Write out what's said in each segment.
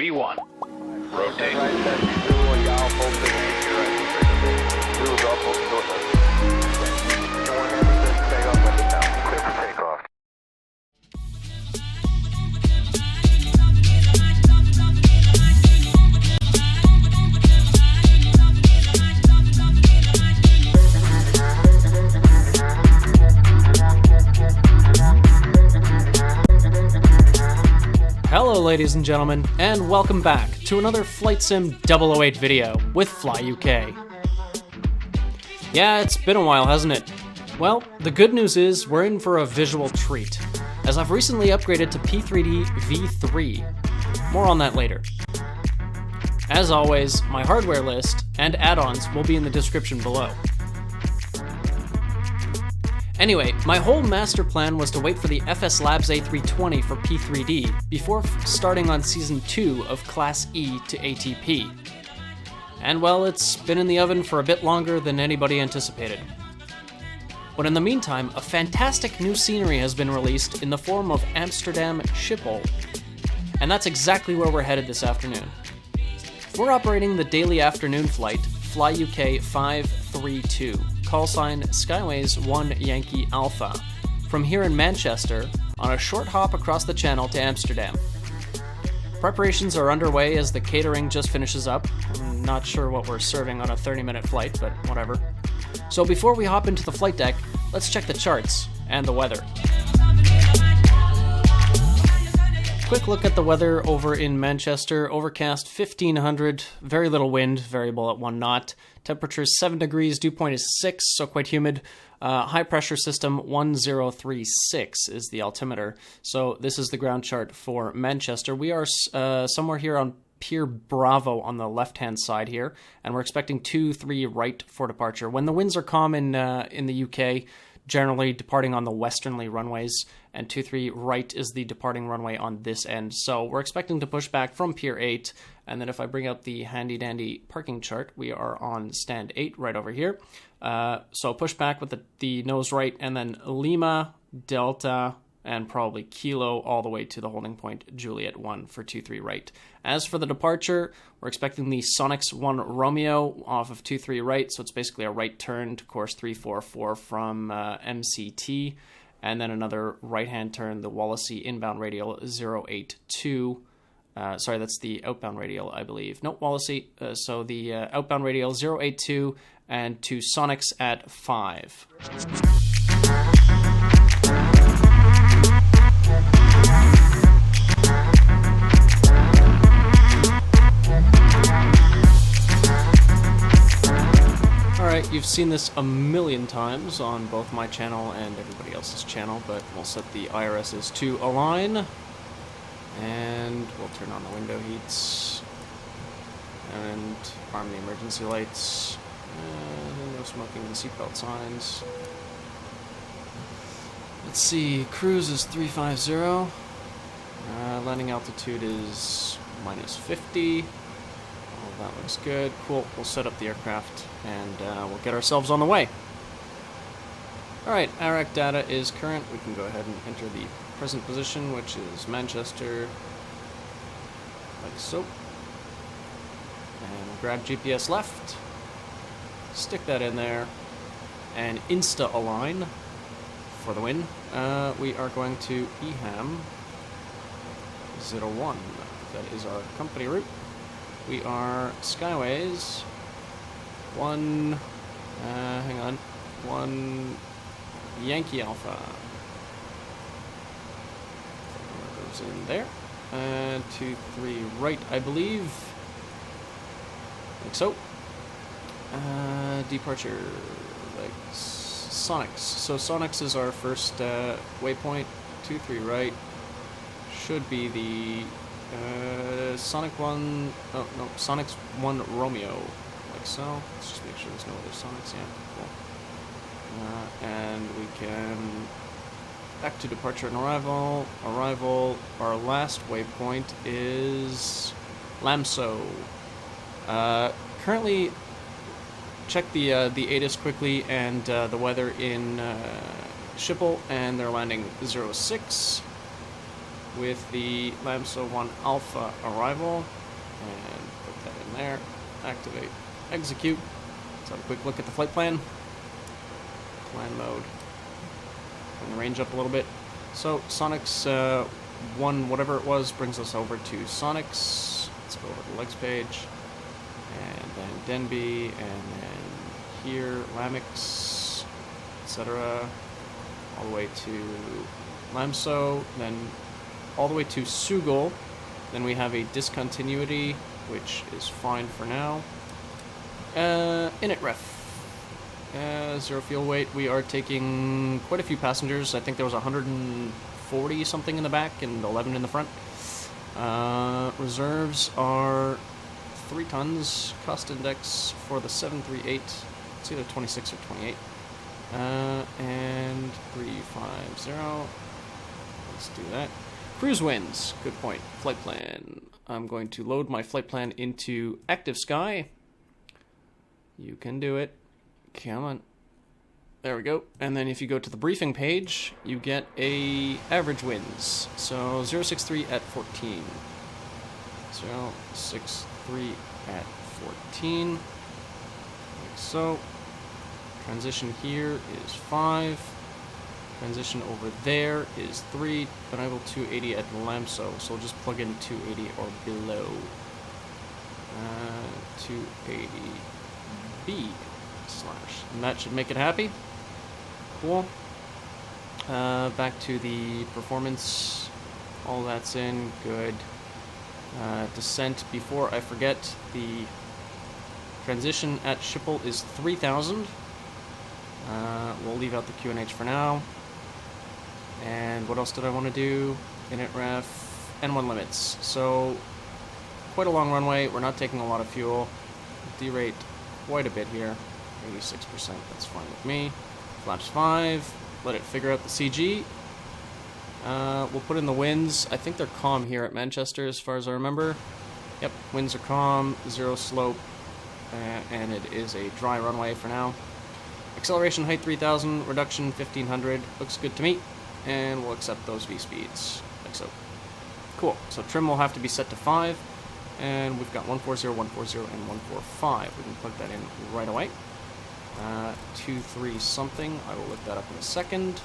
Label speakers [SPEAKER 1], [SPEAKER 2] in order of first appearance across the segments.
[SPEAKER 1] V1. Rotate.
[SPEAKER 2] Hello ladies and gentlemen, and welcome back to another Flight Sim 008 video with Fly UK. Yeah, it's been a while, hasn't it? Well, the good news is we're in for a visual treat, as I've recently upgraded to P3D V3. More on that later. As always, my hardware list and add-ons will be in the description below. Anyway, my whole master plan was to wait for the FS Labs A320 for P3D before starting on Season 2 of Class E to ATP. And well, it's been in the oven for a bit longer than anybody anticipated. But in the meantime, a fantastic new scenery has been released in the form of Amsterdam Schiphol. And that's exactly where we're headed this afternoon. We're operating the daily afternoon flight, Fly UK 532. Call sign Skyways 1 Yankee Alpha, from here in Manchester on a short hop across the channel to Amsterdam. Preparations are underway as the catering just finishes up. I'm not sure what we're serving on a 30-minute flight, but whatever. So before we hop into the flight deck, let's check the charts and the weather. Quick look at the weather over in Manchester. Overcast 1500, very little wind, variable at 1 knot. Temperature is 7 degrees, dew point is 6, so quite humid. High pressure system 1036 is the altimeter. So this is the ground chart for Manchester. We are somewhere here on Pier Bravo on the left-hand side here, and we're expecting 2-3 right for departure. When the winds are calm in the UK, generally departing on the westerly runways, and 2-3 right is the departing runway on this end. So we're expecting to push back from Pier 8, and then if I bring up the handy-dandy parking chart, we are on stand 8 right over here. So push back with the nose right, and then Lima, Delta, and probably Kilo all the way to the holding point, Juliet 1 for 2-3 right. As for the departure, we're expecting the Sonics 1 Romeo off of 2-3 right, so it's basically a right turn to course 344 from MCT, and then another right-hand turn, the Wallasey inbound radial 082. Sorry, that's the outbound radial, I believe. No, Wallasey, so the outbound radial 082, and to Sonics at 5. Alright, you've seen this a million times on both my channel and everybody else's channel, but we'll set the IRSs to align, and we'll turn on the window heats, and arm the emergency lights, and no smoking and seatbelt signs. Let's see, cruise is 350, landing altitude is -50. That looks good. Cool. We'll set up the aircraft and we'll get ourselves on the way. Alright, ARAC data is current. We can go ahead and enter the present position, which is Manchester, like so. And grab GPS left, stick that in there, and insta-align for the win. We are going to EHAM 01. That is our company route. We are Skyways 1, 1 Yankee Alpha. Goes in there. And 2-3 right, I believe. Like so. Departure, like Sonics. So Sonics is our first waypoint. 2-3 right. Should be the Sonic 1, oh no, Sonics 1 Romeo, like so. Let's just make sure there's no other Sonics, yeah, cool. And we can, back to departure and arrival. Our last waypoint is Lamso. Currently, check the ATIS quickly and the weather in Schiphol, and they're landing 06. with the LAMSO 1 Alpha arrival, and put that in there, activate, execute. Let's have a quick look at the flight plan. Plan mode. Bring the range up a little bit. So Sonic's 1 whatever it was brings us over to Sonic's. Let's go over to the legs page, and then Denby, and then here Lamix, etc. All the way to LAMSO, then all the way to Sugal. Then we have a discontinuity, which is fine for now. Init ref. 0 fuel weight. We are taking quite a few passengers. I think there was 140 something in the back and 11 in the front. Reserves are 3 tons. Cost index for the 738. It's either 26 or 28. And 350. Let's do that. Cruise winds. Good point. Flight plan. I'm going to load my flight plan into Active Sky. You can do it. Come on. There we go. And then if you go to the briefing page, you get a average winds. So 063 at 14. 063 at 14. Like so. Transition here is 5. Transition over there is 3. Arrival 280 at LAMSO. So we'll just plug in 280 or below. 280B. And that should make it happy. Cool. Back to the performance. All that's in. Good. Descent. Before I forget, the transition at Schiphol is 3,000. We'll leave out the QNH for now. And what else did I want to do? Init ref. N1 limits. So, quite a long runway. We're not taking a lot of fuel. Derate quite a bit here. 86%, that's fine with me. Flaps 5, let it figure out the CG. We'll put in the winds. I think they're calm here at Manchester as far as I remember. Yep, winds are calm, 0 slope, and it is a dry runway for now. Acceleration height 3000, reduction 1500, looks good to me. And we'll accept those V-speeds, like so. Cool, so trim will have to be set to 5, and we've got 140, 140, and 145. We can plug that in right away. 23 something. I will look that up in a second.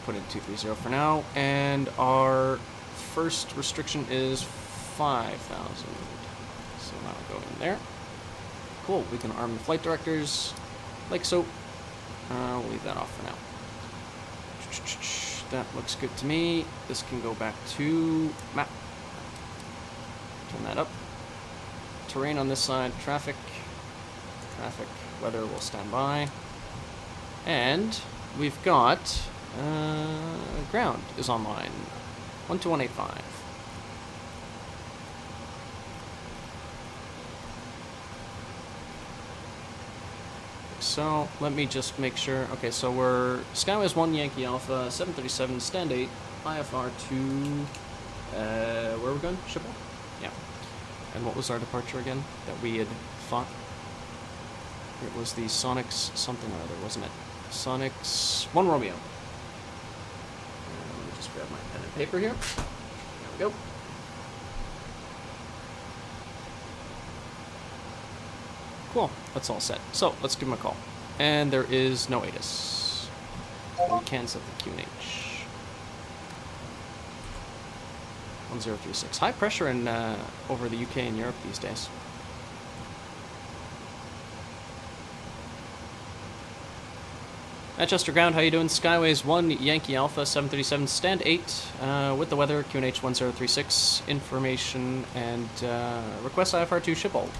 [SPEAKER 2] Put in 230 for now, and our first restriction is 5,000. So that'll go in there. Cool. We can arm the flight directors like so. We'll leave that off for now. That looks good to me. This can go back to map. Turn that up. Terrain on this side. Traffic. Traffic, weather will stand by. And we've got ground is online. 12185. So let me just make sure. Okay, so we're Skyways 1 Yankee Alpha, 737, stand 8, IFR 2. Where are we going? Schiphol? Yeah. And what was our departure again that we had thought? It was the Sonics something or other, wasn't it? Sonics 1 Romeo. Let me just grab my pen and paper here. There we go. Cool, that's all set. So, let's give him a call. And there is no ATIS. We can set the QNH. 1036. High pressure in over the UK and Europe these days. Manchester ground, how you doing? Skyways 1 Yankee Alpha 737, stand 8 with the weather, QNH 1036, information, and request IFR2 Schiphol.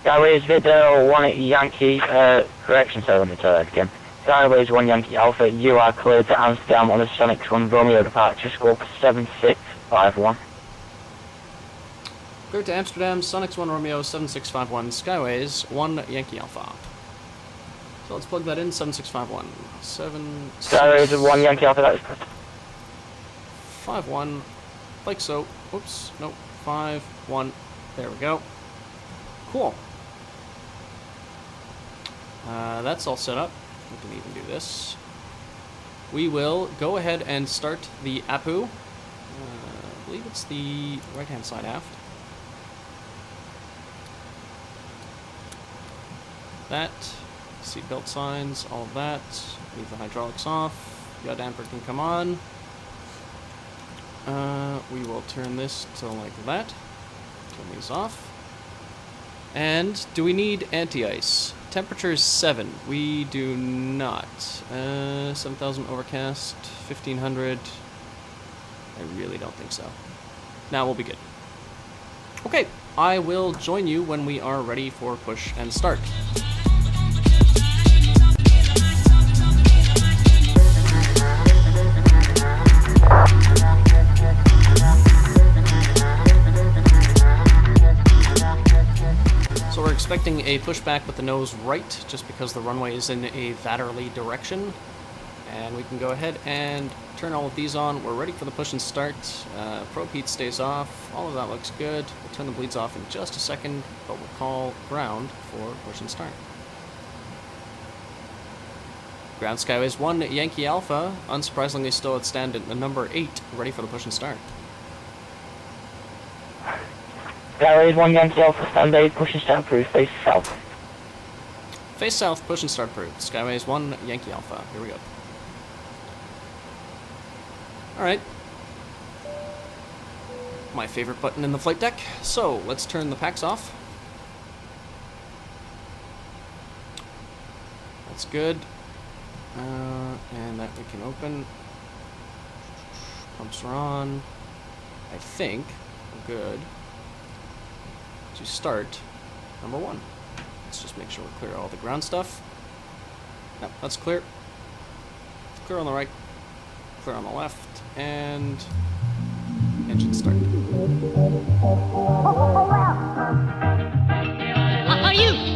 [SPEAKER 3] Skyways Video 1 Yankee, correction, so let me try that again. Skyways 1 Yankee Alpha, you are cleared to Amsterdam on the Sonics 1 Romeo departure scope 7651.
[SPEAKER 2] Clear to Amsterdam, Sonics 1 Romeo 7651, Skyways 1 Yankee Alpha. So let's plug that in, 7651.
[SPEAKER 3] Skyways 1 Yankee Alpha, that is
[SPEAKER 2] 51, like so. Oops, nope, 51. There we go. Cool. That's all set up. We can even do this. we will go ahead and start the APU. I believe it's the right-hand side aft. That, seatbelt signs, all of that. Leave the hydraulics off. Yaw damper can come on. We will turn this to like that. Turn these off. And do we need anti-ice? Temperature is 7. We do not. 7,000 overcast, 1,500. I really don't think so. Now we'll be good. Okay, I will join you when we are ready for push and start. So we're expecting a pushback with the nose right, just because the runway is in a vatterly direction. And we can go ahead and turn all of these on. We're ready for the push and start. Probe heat stays off. All of that looks good. We'll turn the bleeds off in just a second, but we'll call ground for push and start. Ground Skyways 1, Yankee Alpha, unsurprisingly still at stand at number 8, ready for the push and start.
[SPEAKER 3] Skyways 1 Yankee Alpha, stand 8, push and start approved, face south.
[SPEAKER 2] Face south, push and start approved. Skyways 1, Yankee Alpha. Here we go. Alright. My favorite button in the flight deck. So, let's turn the packs off. That's good. And that we can open. Pumps are on. I think we're good to start number 1. Let's just make sure we're clear all the ground stuff. Yep, that's clear. Clear on the right, clear on the left, and engine start.
[SPEAKER 4] Are you?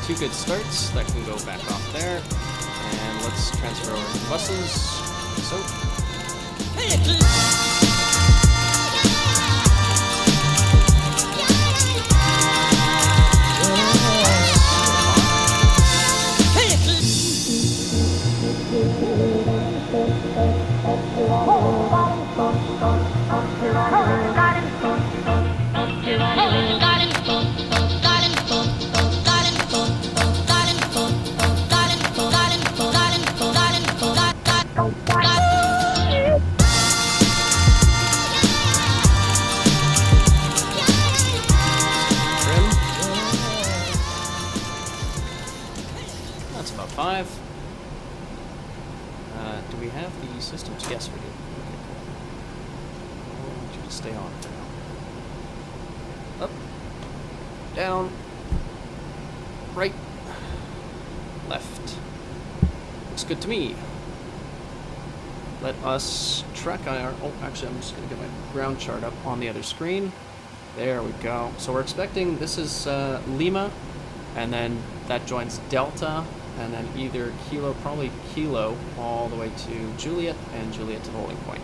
[SPEAKER 2] Two good starts. That can go back off there. And let's transfer over to buses. So. That's about 5. Do we have the systems? Yes, we do. Okay, cool. I want you to stay on for now. Up, down, right, left. Looks good to me. Let us TrackIR. Oh, actually, I'm just going to get my ground chart up on the other screen. There we go. So we're expecting, this is Lima, and then that joins Delta, and then either Kilo, probably Kilo, all the way to Juliet, and Juliet to the holding point.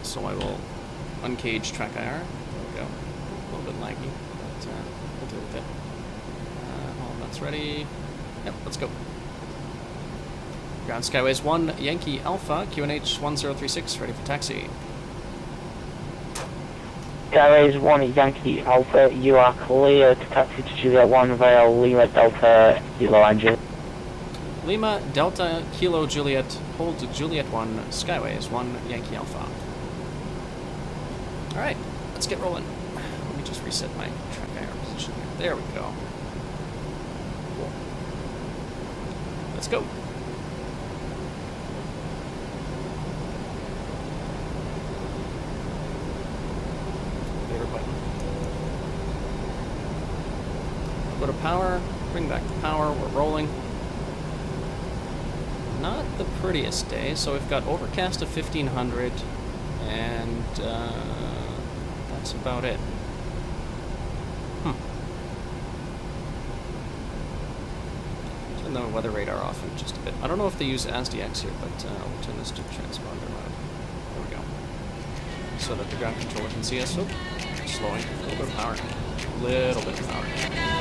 [SPEAKER 2] So I will uncage TrackIR. There we go. A little bit laggy, but we'll deal with it. All that's ready. Yep, let's go. Ground Skyways 1, Yankee Alpha, QNH 1036, ready for taxi.
[SPEAKER 3] Skyways 1 Yankee Alpha, you are clear to taxi to Juliet 1 via Lima Delta Kilo engine.
[SPEAKER 2] Lima Delta Kilo Juliet, hold to Juliet 1, Skyways 1, Yankee Alpha. Alright, let's get rolling. Let me just reset my TrackIR position here. There we go. Cool. Let's go. Favorite button. Go to power. Bring back the power, we're rolling. Not the prettiest day, so we've got overcast of 1500, and that's about it. Turn the weather radar off in just a bit. I don't know if they use ASDX here, but we'll turn this to transponder mode. There we go. So that the ground controller can see us. Oh, slowing. A little bit of power. A little bit of power. There.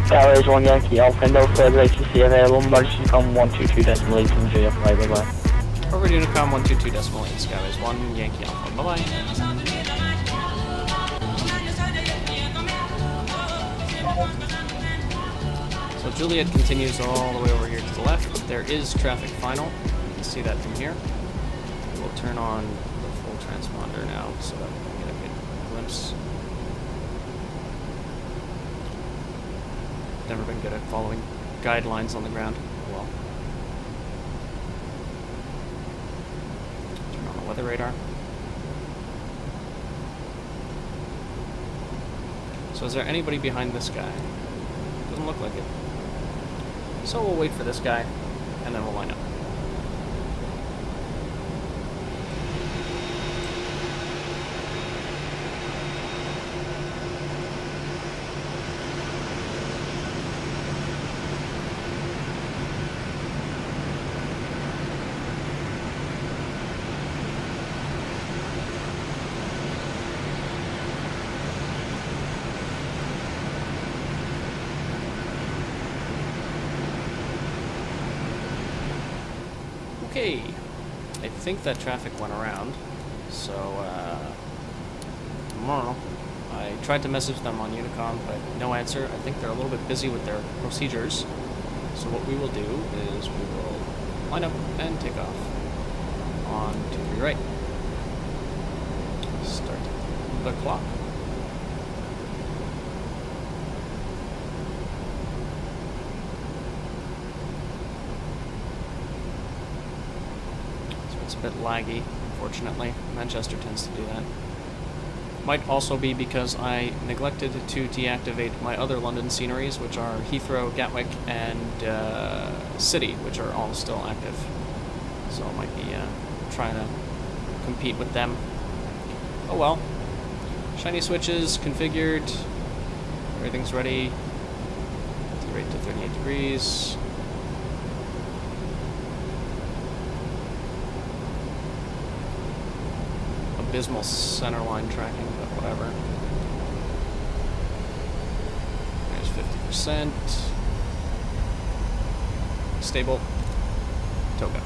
[SPEAKER 3] Tower is 1 Yankee Alpha, no further ATC available, emergency com 122.8, enjoy your flight, bye bye.
[SPEAKER 2] Over to Unicom 122.8, Skyways 1 Yankee Alpha, bye bye. So Juliet continues all the way over here to the left. There is traffic final. You can see that from here. We'll turn on the full transponder now so that we can get a good glimpse. Never been good at following guidelines on the ground. Well, turn on the weather radar. So is there anybody behind this guy? Doesn't look like it. So we'll wait for this guy, and then we'll line up. Okay, I think that traffic went around, so I don't know. I tried to message them on Unicom, but no answer. I think they're a little bit busy with their procedures. So what we will do is we will line up and take off on 23 right. Start the clock. It's a bit laggy, unfortunately. Manchester tends to do that. Might also be because I neglected to deactivate my other London sceneries, which are Heathrow, Gatwick, and City, which are all still active. So I might be trying to compete with them. Oh well. Shiny switches configured. Everything's ready. Rate to 38 degrees. Abysmal centerline tracking, but whatever. There's 50%. Stable. Toga.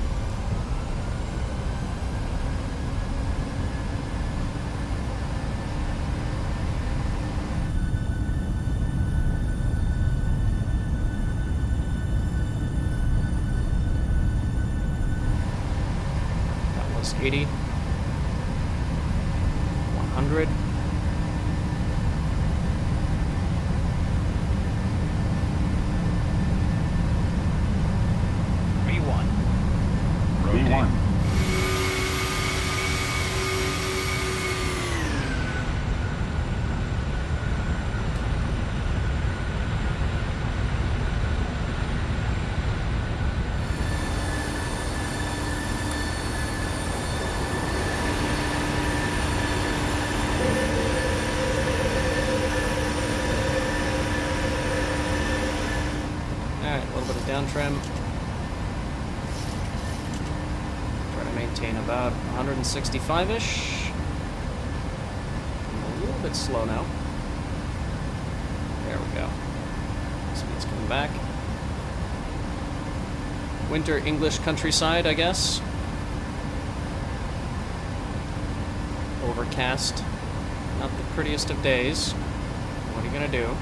[SPEAKER 2] That was 80. 100. V1.
[SPEAKER 1] V1.
[SPEAKER 2] Down trim. Try to maintain about 165-ish. I'm a little bit slow now. There we go. Speed's coming back. winter English countryside, I guess. Overcast. Not the prettiest of days. What are you gonna do? A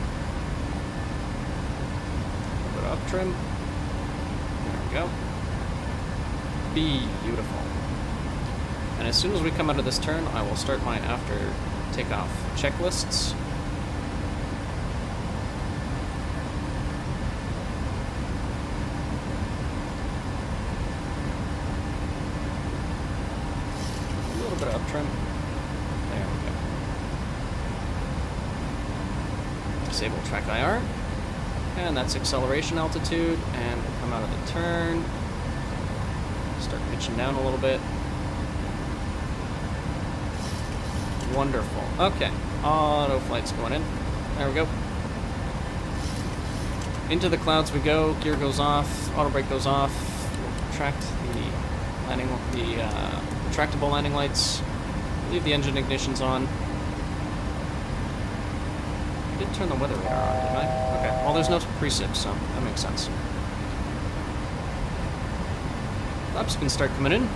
[SPEAKER 2] little bit of up trim. There we go. Beautiful. And as soon as we come out of this turn, I will start my after takeoff checklists. A little bit of up trim. There we go. Disable TrackIR. And that's acceleration altitude. And we'll come out of the turn. Start pitching down a little bit. Wonderful. Okay. Auto flight's going in. There we go. Into the clouds we go. Gear goes off. Auto brake goes off. Retract the landing, the retractable landing lights. Leave the engine ignitions on. I did turn the weather radar on, didn't I? Okay. Well, there's no precip, so that makes sense. Flaps can start coming in.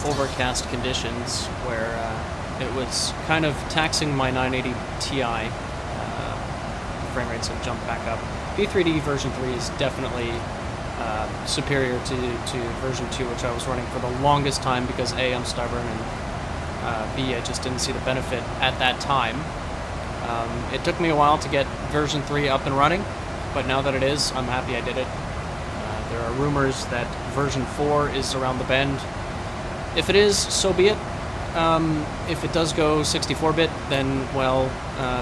[SPEAKER 2] Overcast conditions where it was kind of taxing my 980 Ti. Frame rates have jumped back up. P3D version 3 is definitely superior to version 2, which I was running for the longest time because A, I'm stubborn, and B, I just didn't see the benefit at that time. It took me a while to get version 3 up and running, but now that it is, I'm happy I did it. There are rumors that version 4 is around the bend. If it is, so be it. If it does go 64-bit, then, well,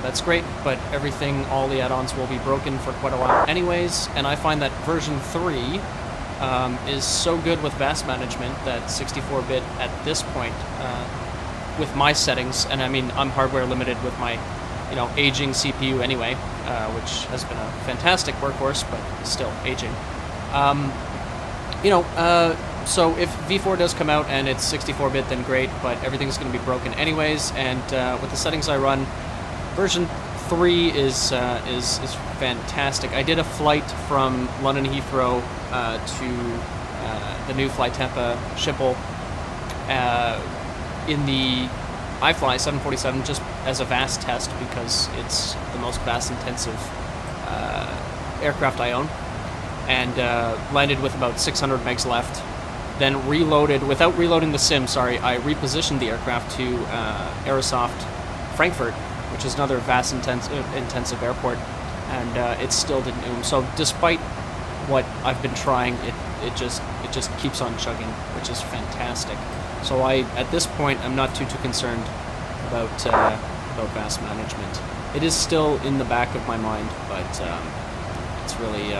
[SPEAKER 2] that's great, but everything, all the add-ons will be broken for quite a while anyways, and I find that version 3 is so good with VAS management that 64-bit at this point, with my settings, and I mean, I'm hardware limited with my you know, aging CPU anyway, which has been a fantastic workhorse, but still aging. You know, so if V4 does come out and it's 64-bit, then great, but everything's going to be broken anyways, and with the settings I run, version 3 is fantastic. I did a flight from London Heathrow to the new FlyTampa Schiphol in the iFly 747 just as a VAS test because it's the most VAS-intensive aircraft I own, and landed with about 600 megs left. Then reloaded, without reloading the sim, sorry, I repositioned the aircraft to Aerosoft Frankfurt, which is another VAS-intensive airport, and it still didn't oom. So despite what I've been trying, it just keeps on chugging, which is fantastic. So at this point, I'm not too concerned about VAS management. It is still in the back of my mind, but it's really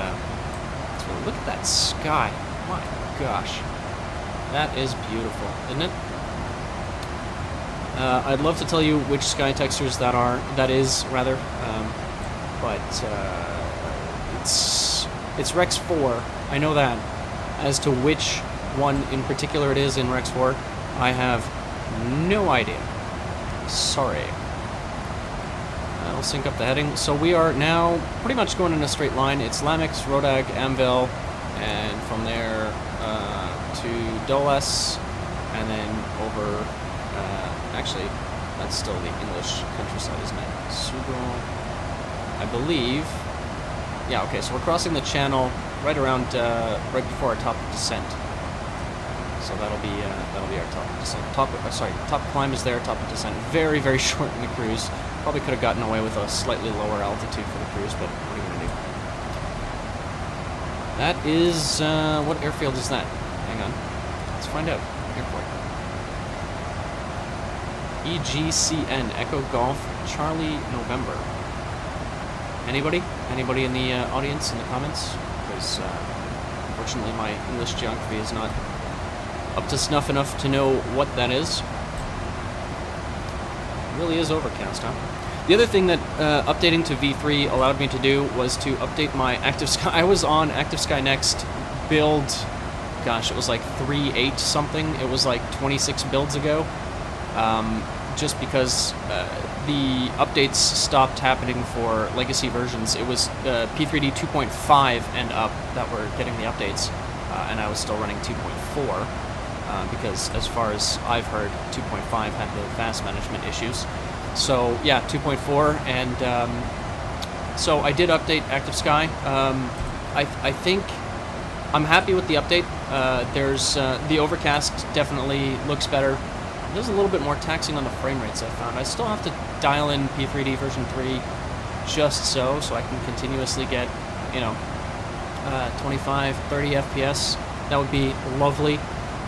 [SPEAKER 2] look at that sky. My gosh, that is beautiful, isn't it? I'd love to tell you which sky textures that is, but it's Rex 4. I know that. As to which one in particular it is in Rex 4, I have no idea. Sorry. I'll sync up the heading. So we are now pretty much going in a straight line. It's Lamix, Rodag, Amvel, and from there to Doles, and then over. Actually, that's still the English countryside, isn't it? Sugo, I believe. Yeah. Okay. So we're crossing the channel right around right before our top of descent. So that'll be our top of descent. Top climb is there. Top of descent. Very, very short in the cruise. Probably could have gotten away with a slightly lower altitude for the cruise, but what are you gonna do? That is what airfield is that? Hang on. Let's find out. Airport. EGCN, Echo Golf, Charlie November. Anybody? Anybody in the audience, in the comments? Because unfortunately my English geography is not up to snuff enough to know what that is. It really is overcast, huh? The other thing that updating to V3 allowed me to do was to update my Active Sky. I was on Active Sky Next build, gosh, it was like 3.8 something. It was like 26 builds ago. Just because the updates stopped happening for legacy versions. It was P3D 2.5 and up that were getting the updates, and I was still running 2.4 because, as far as I've heard, 2.5 had the VAS management issues. So yeah, 2.4, and so I did update Active Sky. I think I'm happy with the update. There's the overcast definitely looks better. There's a little bit more taxing on the frame rates I found. I still have to dial in P3D version 3 just so I can continuously get, you know, 25, 30 FPS. That would be lovely.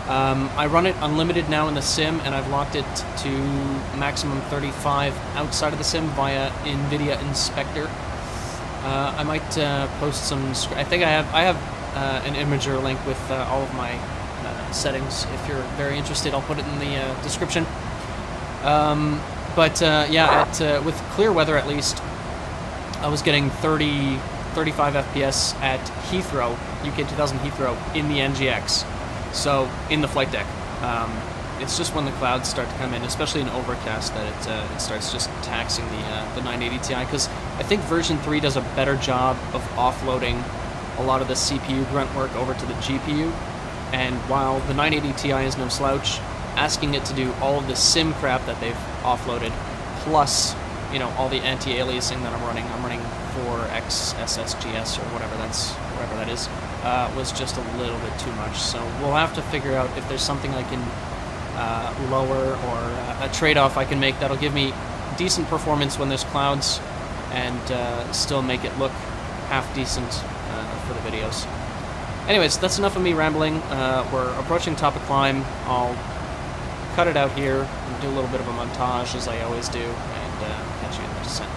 [SPEAKER 2] I run it unlimited now in the sim, and I've locked it to maximum 35 outside of the sim via Nvidia Inspector. I might post some. I think I have an imager link with all of my settings. If you're very interested, I'll put it in the description. Yeah, with clear weather at least, I was getting 30, 35 FPS at Heathrow, UK2000 Heathrow, in the NGX. So in the flight deck. It's just when the clouds start to come in, especially in overcast, that it starts just taxing the 980 Ti, because I think version 3 does a better job of offloading a lot of the CPU grunt work over to the GPU. And while the 980 Ti is no slouch, asking it to do all of the sim crap that they've offloaded, plus, you know, all the anti-aliasing that I'm running 4X SSGS or whatever that is, was just a little bit too much. So we'll have to figure out if there's something I can lower, or a trade-off I can make that'll give me decent performance when there's clouds, and still make it look half decent for the videos. Anyways, that's enough of me rambling. We're approaching top of climb. I'll cut it out here and do a little bit of a montage, as I always do, and catch you in the descent.